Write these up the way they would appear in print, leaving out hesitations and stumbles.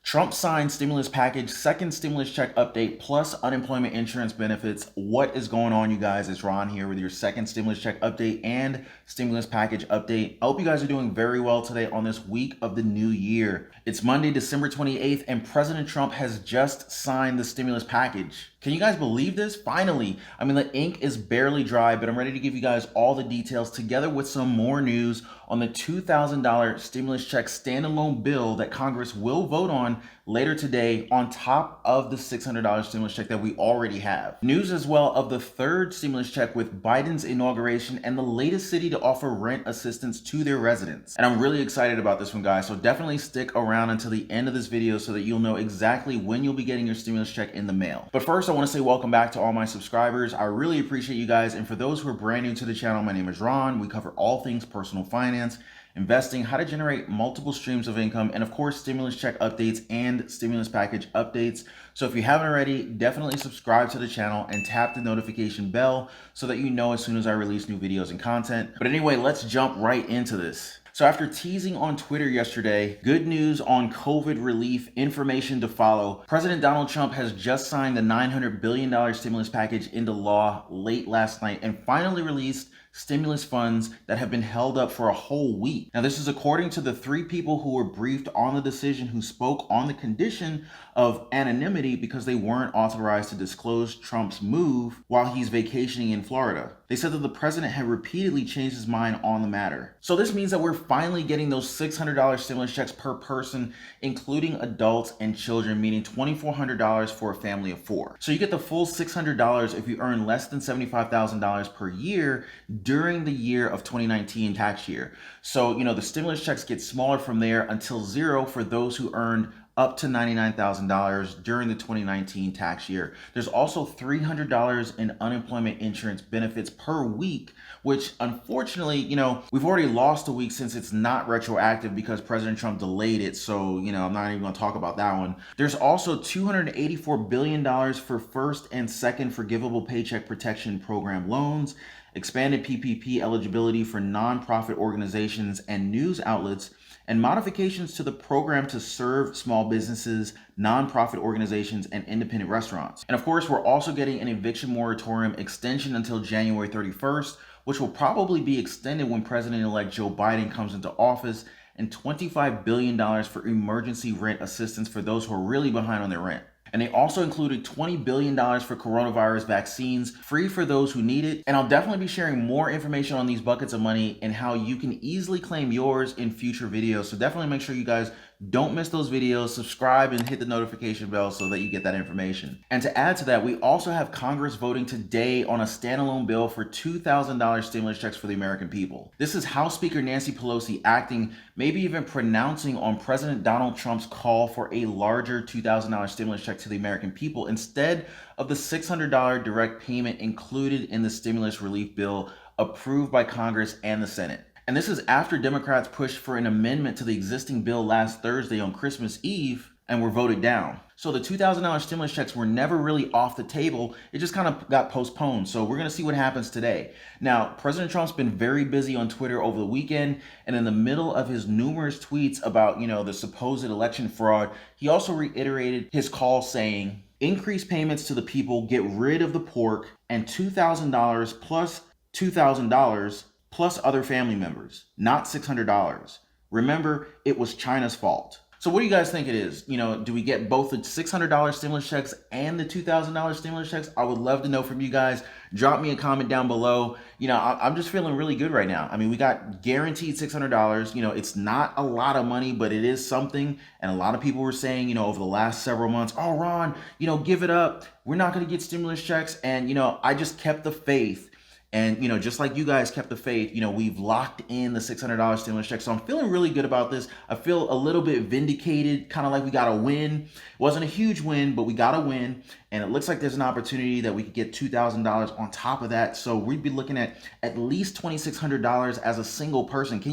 Trump signed stimulus package, second stimulus check update, plus unemployment insurance benefits. What is going on, you guys? It's Ron here with your second stimulus check update and stimulus package update. I hope you guys are doing very well today on this week of the new year. It's Monday, December 28th, and President Trump has just signed the stimulus package. Can you guys believe this? Finally. I mean, the ink is barely dry, but I'm ready to give you guys all the details together with some more news on the $2,000 stimulus check standalone bill that Congress will vote on later today on top of the $600 stimulus check that we already have. News as well of the third stimulus check with Biden's inauguration and the latest city to offer rent assistance to their residents. And I'm really excited about this one, guys, so definitely stick around until the end of this video so that you'll know exactly when you'll be getting your stimulus check in the mail. But first, I want to say welcome back to all my subscribers. I really appreciate you guys, and for those who are brand new to the channel, my name is Ron. We cover all things personal finance, investing, how to generate multiple streams of income, and of course, stimulus check updates and stimulus package updates. So if you haven't already, definitely subscribe to the channel and tap the notification bell so that you know as soon as I release new videos and content. But anyway, let's jump right into this. So after teasing on Twitter yesterday, good news on COVID relief, information to follow. President Donald Trump has just signed the $900 billion stimulus package into law late last night and finally released stimulus funds that have been held up for a whole week. Now, this is according to the three people who were briefed on the decision who spoke on the condition of anonymity because they weren't authorized to disclose Trump's move while he's vacationing in Florida. They said that the president had repeatedly changed his mind on the matter. So this means that we're finally getting those $600 stimulus checks per person, including adults and children, meaning $2,400 for a family of four. So you get the full $600 if you earn less than $75,000 per year during the year of 2019 tax year. So, the stimulus checks get smaller from there until zero for those who earned up to $99,000 during the 2019 tax year. There's also $300 in unemployment insurance benefits per week, which unfortunately, we've already lost a week since it's not retroactive because President Trump delayed it. So, I'm not even gonna talk about that one. There's also $284 billion for first and second forgivable paycheck protection program loans, expanded PPP eligibility for nonprofit organizations and news outlets, and modifications to the program to serve small businesses, nonprofit organizations, and independent restaurants. And of course, we're also getting an eviction moratorium extension until January 31st, which will probably be extended when President-elect Joe Biden comes into office, and $25 billion for emergency rent assistance for those who are really behind on their rent. And they also included $20 billion for coronavirus vaccines, free for those who need it. And I'll definitely be sharing more information on these buckets of money and how you can easily claim yours in future videos. So definitely make sure you guys don't miss those videos, subscribe and hit the notification bell so that you get that information. And to add to that, we also have Congress voting today on a standalone bill for $2,000 stimulus checks for the American people. This is House Speaker Nancy Pelosi acting, maybe even pronouncing on President Donald Trump's call for a larger $2,000 stimulus check to the American people instead of the $600 direct payment included in the stimulus relief bill approved by Congress and the Senate. And this is after Democrats pushed for an amendment to the existing bill last Thursday on Christmas Eve and were voted down. So the $2,000 stimulus checks were never really off the table. It just kind of got postponed. So we're going to see what happens today. Now, President Trump's been very busy on Twitter over the weekend. And in the middle of his numerous tweets about, the supposed election fraud, he also reiterated his call saying, increase payments to the people, get rid of the pork, and $2,000 plus $2,000 plus other family members, not $600. Remember, it was China's fault. So what do you guys think it is? Do we get both the $600 stimulus checks and the $2,000 stimulus checks? I would love to know from you guys. Drop me a comment down below. I'm just feeling really good right now. I mean, we got guaranteed $600. It's not a lot of money, but it is something. And a lot of people were saying, over the last several months, oh, Ron, give it up. We're not going to get stimulus checks. And, I just kept the faith. And, just like you guys kept the faith, we've locked in the $600 stimulus check. So I'm feeling really good about this. I feel a little bit vindicated, kind of like we got a win. It wasn't a huge win, but we got a win. And it looks like there's an opportunity that we could get $2,000 on top of that. So we'd be looking at least $2,600 as a single person. Can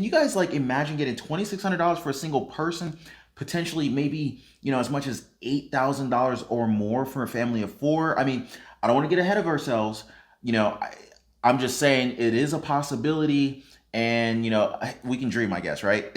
you guys imagine getting $2,600 for a single person? Potentially maybe, as much as $8,000 or more for a family of four. I mean, I don't want to get ahead of ourselves. I'm just saying it is a possibility. And, we can dream, I guess, right?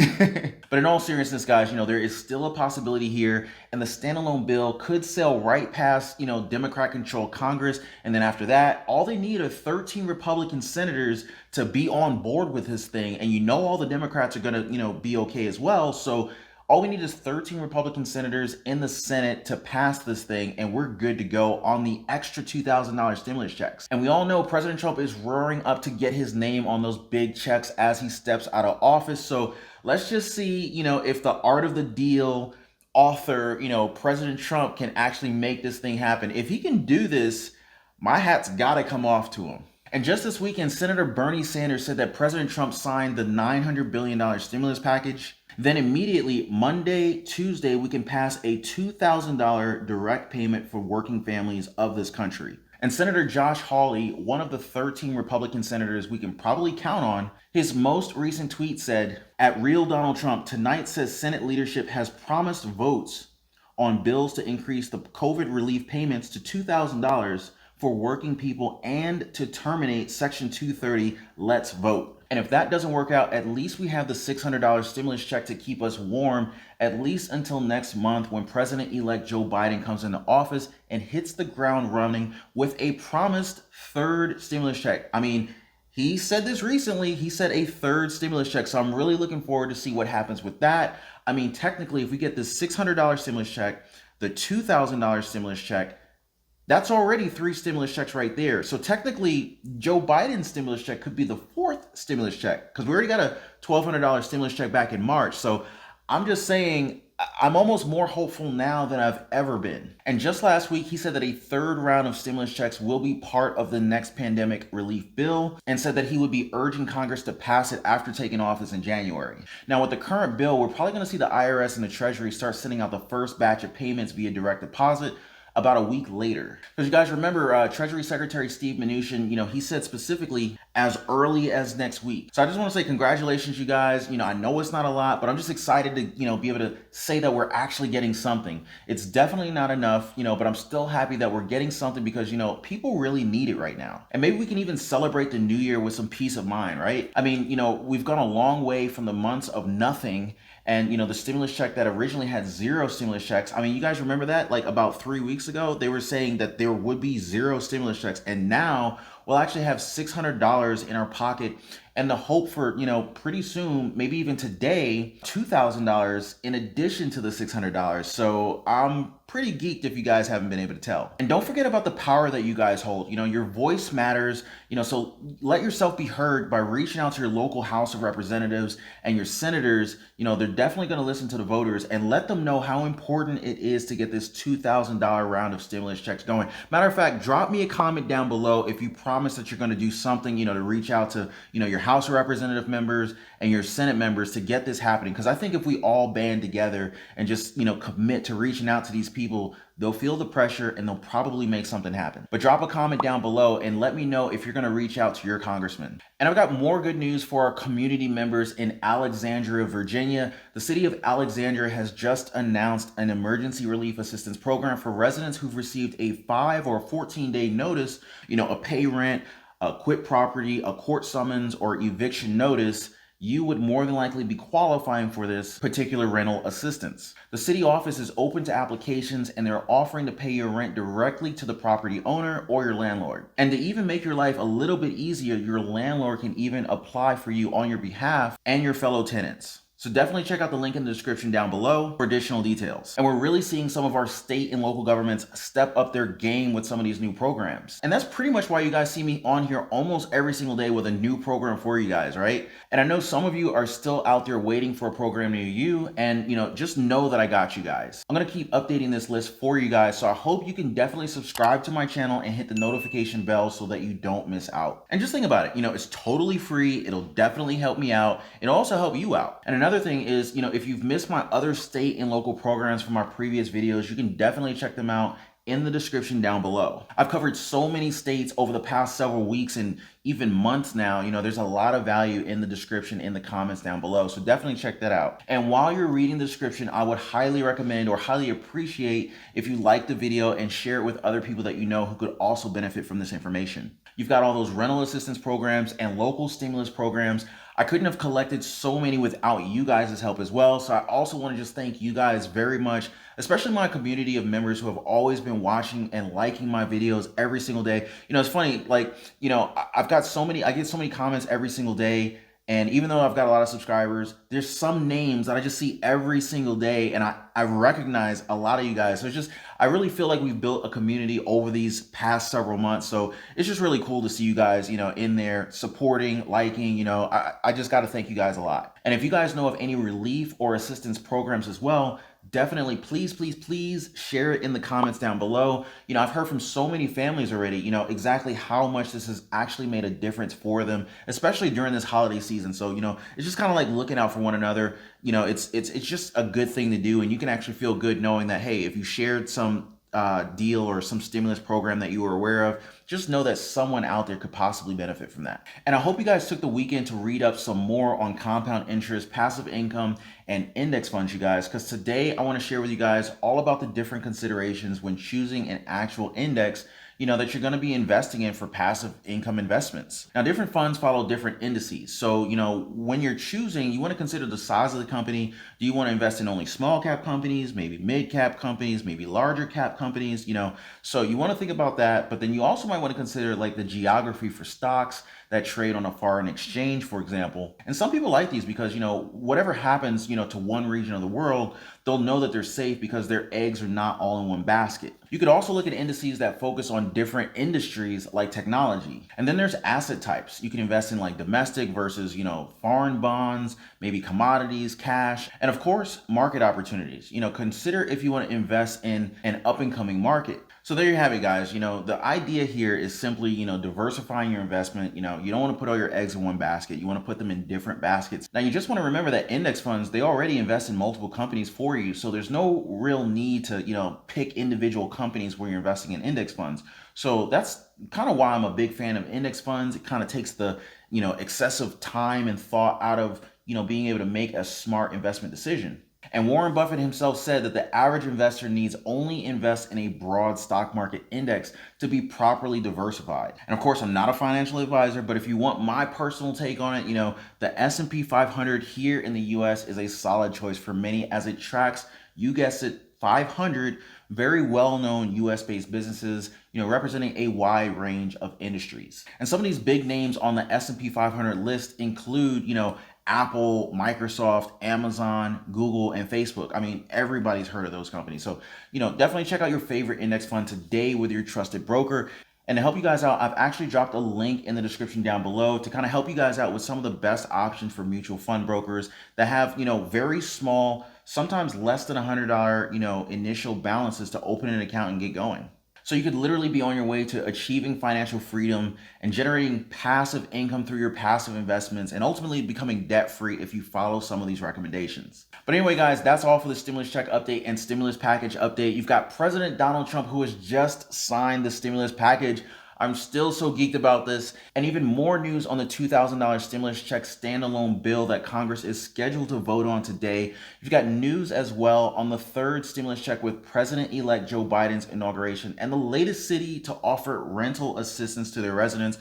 But in all seriousness, guys, there is still a possibility here, and the standalone bill could sail right past, Democrat controlled Congress. And then after that, all they need are 13 Republican senators to be on board with this thing. And all the Democrats are going to, be okay as well. So all we need is 13 Republican senators in the Senate to pass this thing, and we're good to go on the extra $2,000 stimulus checks. And we all know President Trump is roaring up to get his name on those big checks as he steps out of office. So let's just see, if the art of the deal author, President Trump can actually make this thing happen. If he can do this, my hat's gotta come off to him. And just this weekend, Senator Bernie Sanders said that President Trump signed the $900 billion stimulus package. Then immediately, Monday, Tuesday, we can pass a $2,000 direct payment for working families of this country. And Senator Josh Hawley, one of the 13 Republican senators we can probably count on, his most recent tweet said, "At Real Donald Trump, tonight says Senate leadership has promised votes on bills to increase the COVID relief payments to $2,000 for working people and to terminate Section 230, let's vote." And if that doesn't work out, at least we have the $600 stimulus check to keep us warm, at least until next month when President-elect Joe Biden comes into office and hits the ground running with a promised third stimulus check. I mean, he said this recently, he said a third stimulus check. So I'm really looking forward to see what happens with that. I mean, technically, if we get this $600 stimulus check, the $2,000 stimulus check, that's already 3 stimulus checks right there. So technically, Joe Biden's stimulus check could be the 4th stimulus check because we already got a $1,200 stimulus check back in March. So I'm just saying, I'm almost more hopeful now than I've ever been. And just last week, he said that a 3rd round of stimulus checks will be part of the next pandemic relief bill and said that he would be urging Congress to pass it after taking office in January. Now, with the current bill, we're probably going to see the IRS and the Treasury start sending out the first batch of payments via direct deposit about a week later. Because you guys remember Treasury Secretary Steve Mnuchin, he said specifically as early as next week. So I just want to say congratulations, you guys. I know it's not a lot, but I'm just excited to, be able to say that we're actually getting something. It's definitely not enough, but I'm still happy that we're getting something because, people really need it right now. And maybe we can even celebrate the new year with some peace of mind, right? I mean, we've gone a long way from the months of nothing. And, the stimulus check that originally had 0 stimulus checks. I mean, you guys remember that? Like about 3 weeks ago, they were saying that there would be 0 stimulus checks. And now we'll actually have $600 in our pocket and the hope for, pretty soon, maybe even today, $2,000 in addition to the $600. So I'm pretty geeked if you guys haven't been able to tell. And don't forget about the power that you guys hold. Your voice matters, so let yourself be heard by reaching out to your local House of Representatives and your senators. They're definitely going to listen to the voters and let them know how important it is to get this $2,000 round of stimulus checks going. Matter of fact, drop me a comment down below if you promise that you're going to do something, to reach out to, your House of Representative members and your Senate members to get this happening. Because I think if we all band together and just, commit to reaching out to these people, they'll feel the pressure and they'll probably make something happen. But drop a comment down below and let me know if you're going to reach out to your congressman. And I've got more good news for our community members in Alexandria, Virginia. The city of Alexandria has just announced an emergency relief assistance program for residents who've received a 5 or 14-day notice, a pay rent, a quit property, a court summons, or eviction notice. You would more than likely be qualifying for this particular rental assistance. The city office is open to applications and they're offering to pay your rent directly to the property owner or your landlord. And to even make your life a little bit easier, your landlord can even apply for you on your behalf and your fellow tenants. So definitely check out the link in the description down below for additional details. And we're really seeing some of our state and local governments step up their game with some of these new programs. And that's pretty much why you guys see me on here almost every single day with a new program for you guys, right? And I know some of you are still out there waiting for a program near you, and just know that I got you guys. I'm gonna keep updating this list for you guys, so I hope you can definitely subscribe to my channel and hit the notification bell so that you don't miss out. And just think about it, it's totally free. It'll definitely help me out. It'll also help you out. And another thing is, if you've missed my other state and local programs from our previous videos, you can definitely check them out in the description down below. I've covered so many states over the past several weeks and even months now. There's a lot of value in the description, in the comments down below. So definitely check that out. And while you're reading the description, I would highly recommend or highly appreciate if you like the video and share it with other people that you know who could also benefit from this information. You've got all those rental assistance programs and local stimulus programs. I couldn't have collected so many without you guys' help as well. So I also want to just thank you guys very much, especially my community of members who have always been watching and liking my videos every single day. It's funny, like, I've got I get so many comments every single day. And even though I've got a lot of subscribers, there's some names that I just see every single day, and I recognize a lot of you guys. So I really feel like we've built a community over these past several months. So it's just really cool to see you guys, in there supporting, liking, I just got to thank you guys a lot. And if you guys know of any relief or assistance programs as well, definitely please share it in the comments down below. I've heard from so many families already, exactly how much this has actually made a difference for them, especially during this holiday season. So, it's just kind of like looking out for one another. It's just a good thing to do, and you can actually feel good knowing that, hey, if you shared some deal or some stimulus program that you were aware of, just know that someone out there could possibly benefit from that. And I hope you guys took the weekend to read up some more on compound interest, passive income, and index funds, you guys, because today I want to share with you guys all about the different considerations when choosing an actual index that you're going to be investing in for passive income investments. Now, different funds follow different indices. So, when you're choosing, you want to consider the size of the company. Do you want to invest in only small cap companies, maybe mid cap companies, maybe larger cap companies, So you want to think about that. But then you also might want to consider like the geography for stocks that trade on a foreign exchange, for example. And some people like these because, whatever happens, to one region of the world, they'll know that they're safe because their eggs are not all in one basket. You could also look at indices that focus on different industries like technology. And then there's asset types. You can invest in like domestic versus, foreign bonds, maybe commodities, cash, and of course, market opportunities. Consider if you want to invest in an up and coming market. So there you have it, guys. The idea here is simply, diversifying your investment. You don't want to put all your eggs in one basket. You want to put them in different baskets. Now, you just want to remember that index funds, they already invest in multiple companies for you. So there's no real need to, pick individual companies where you're investing in index funds. So that's kind of why I'm a big fan of index funds. It kind of takes the, excessive time and thought out of, being able to make a smart investment decision. And Warren Buffett himself said that the average investor needs only invest in a broad stock market index to be properly diversified. And of course, I'm not a financial advisor, but if you want my personal take on it, the S&P 500 here in the US is a solid choice for many as it tracks, you guessed it, 500 very well-known US-based businesses, representing a wide range of industries. And some of these big names on the S&P 500 list include, Apple, Microsoft, Amazon, Google, and Facebook. I mean, everybody's heard of those companies. So, definitely check out your favorite index fund today with your trusted broker. And to help you guys out, I've actually dropped a link in the description down below to kind of help you guys out with some of the best options for mutual fund brokers that have, very small, sometimes less than $100, initial balances to open an account and get going. So you could literally be on your way to achieving financial freedom and generating passive income through your passive investments and ultimately becoming debt-free if you follow some of these recommendations. But anyway, guys, that's all for the stimulus check update and stimulus package update. You've got President Donald Trump, who has just signed the stimulus package. I'm still so geeked about this. And even more news on the $2,000 stimulus check standalone bill that Congress is scheduled to vote on today. You've got news as well on the third stimulus check with President-elect Joe Biden's inauguration and the latest city to offer rental assistance to their residents.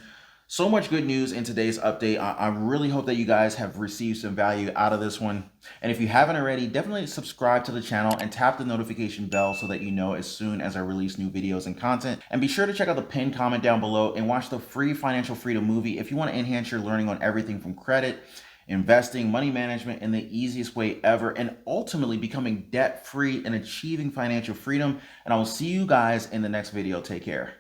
So much good news in today's update. I really hope that you guys have received some value out of this one. And if you haven't already, definitely subscribe to the channel and tap the notification bell so that you know as soon as I release new videos and content. And be sure to check out the pinned comment down below and watch the free Financial Freedom movie if you want to enhance your learning on everything from credit, investing, money management in the easiest way ever, and ultimately becoming debt-free and achieving financial freedom. And I will see you guys in the next video. Take care.